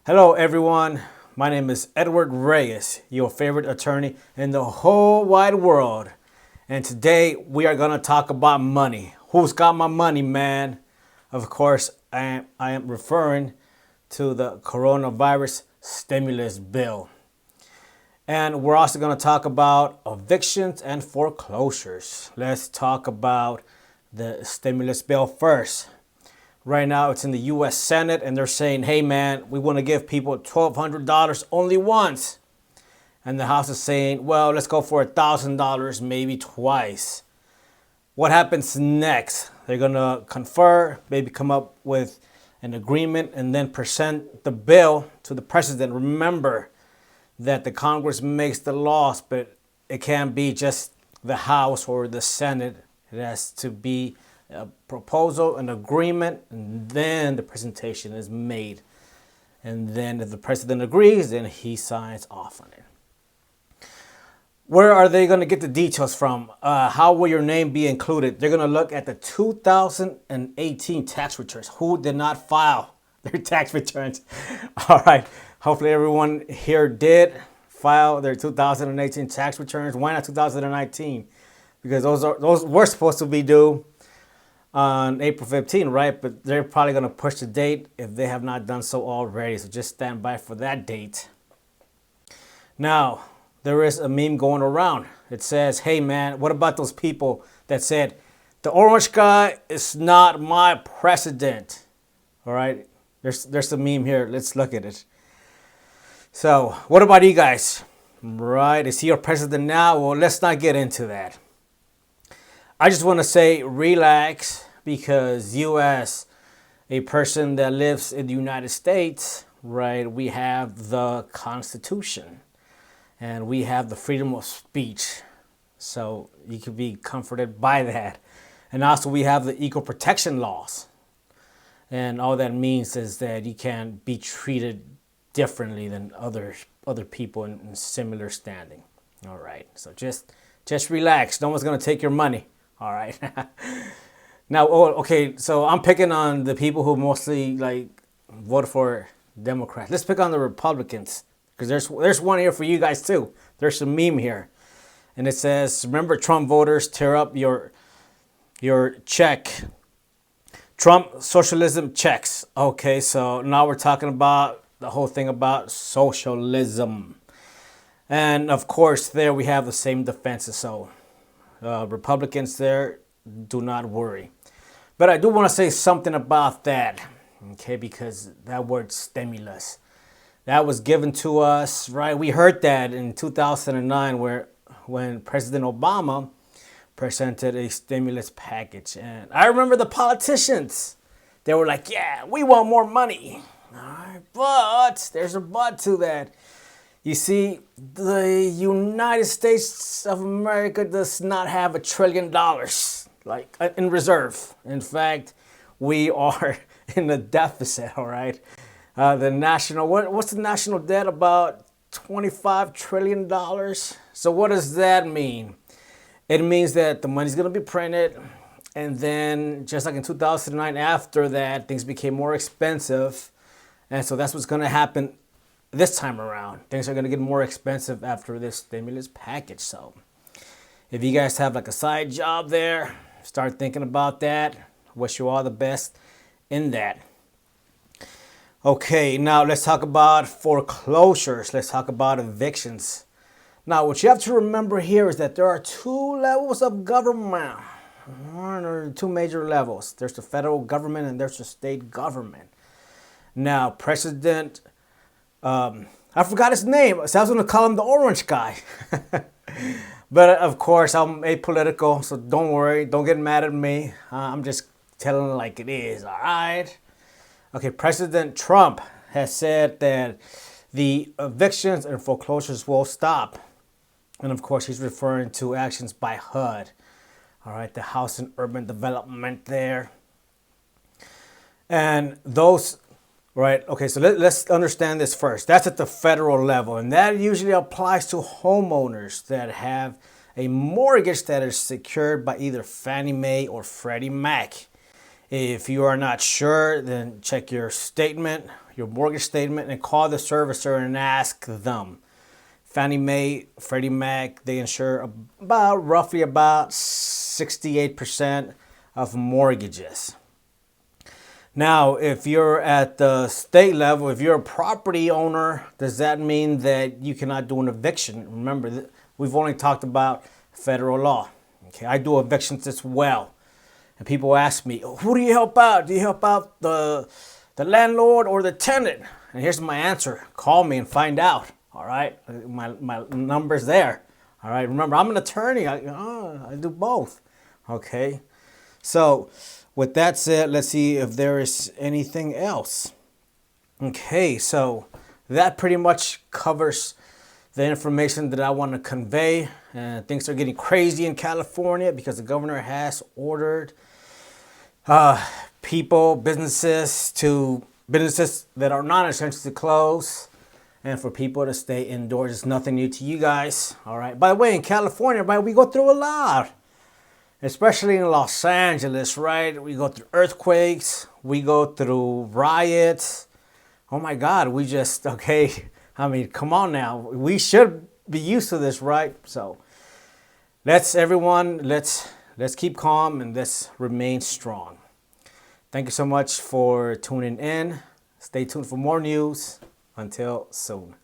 Hello, everyone. My name is Edward Reyes, your favorite attorney in the whole wide world. And today we are going to talk about money. Who's got my money, man? Of course, I am referring to the coronavirus stimulus bill. And we're also going to talk about evictions and foreclosures. Let's talk about the stimulus bill first. Right now, it's in the U.S. Senate, and they're saying, hey, man, we want to give people $1,200 only once. And the House is saying, well, let's go for $1,000 maybe twice. What happens next? They're going to confer, maybe come up with an agreement, and then present the bill to the president. Remember that the Congress makes the laws, but it can't be just the House or the Senate. It has to be a proposal, an agreement, and then the presentation is made. And then if the president agrees, then he signs off on it. Where are they going to get the details from? How will your name be included? They're going to look at the 2018 tax returns. Who did not file their tax returns? All right. Hopefully everyone here did file their 2018 tax returns. Why not 2019? Because those were supposed to be due on April 15, right? But they're probably going to push the date if they have not done so already. So just stand by for that date. Now, there is a meme going around. It says, hey, man, what about those people that said, the orange guy is not my president? All right, there's a meme here. Let's look at it. So what about you guys? Right, is he your president now? Well, let's not get into that. I just want to say relax, because you as a person that lives in the United States, right, we have the Constitution and we have the freedom of speech. So you can be comforted by that. And also we have the equal protection laws. And all that means is that you can't be treated differently than other people in similar standing. All right, so just relax. No one's going to take your money. All right. Now, okay, so I'm picking on the people who mostly vote for Democrats. Let's pick on the Republicans, because there's one here for you guys too. There's a meme here, and it says, remember, Trump voters, tear up your check. Trump socialism checks. Okay, so now we're talking about the whole thing about socialism. And of course, there we have the same defenses. So Republicans there, do not worry. But I do want to say something about that, okay, because that word stimulus, that was given to us, right? We heard that in 2009 when President Obama presented a stimulus package. And I remember the politicians, they were like, yeah, we want more money. All right, but there's a but to that. You see, the United States of America does not have $1 trillion in reserve. In fact, we are in a deficit, all right? What's the national debt? About $25 trillion. So what does that mean? It means that the money's going to be printed, and then just like in 2009, after that, things became more expensive. And so that's what's going to happen this time around. Things are going to get more expensive after this stimulus package. So if you guys have a side job there, start thinking about that. Wish you all the best in that. Okay, now let's talk about foreclosures. Let's talk about evictions. Now, what you have to remember here is that there are two levels of government. There are two major levels. There's the federal government and there's the state government. Now, President I forgot his name, so I was going to call him the orange guy. But of course, I'm apolitical, so don't worry. Don't get mad at me. I'm just telling it like it is, all right? Okay, President Trump has said that the evictions and foreclosures will stop. And of course, he's referring to actions by HUD, all right, the House and Urban Development there. And those... Right, okay, so let's understand this first. That's at the federal level, and that usually applies to homeowners that have a mortgage that is secured by either Fannie Mae or Freddie Mac. If you are not sure, then check your statement, your mortgage statement and call the servicer and ask them. Fannie Mae, Freddie Mac, they insure roughly about 68% of mortgages. Now, if you're at the state level, if you're a property owner, does that mean that you cannot do an eviction? Remember, we've only talked about federal law. Okay, I do evictions as well. And people ask me, who do you help out? Do you help out the landlord or the tenant? And here's my answer. Call me and find out. All right, my number's there. All right, remember, I'm an attorney. I do both. Okay, so with that said, let's see if there is anything else. Okay, so that pretty much covers the information that I want to convey. And things are getting crazy in California because the governor has ordered businesses that are non-essential to close, and for people to stay indoors. It's nothing new to you guys. All right. By the way, in California, right, we go through a lot, especially in Los Angeles, right? We go through earthquakes. We go through riots. Oh my God, I mean, come on now. We should be used to this, right? So let's keep calm and let's remain strong. Thank you so much for tuning in. Stay tuned for more news. Until soon.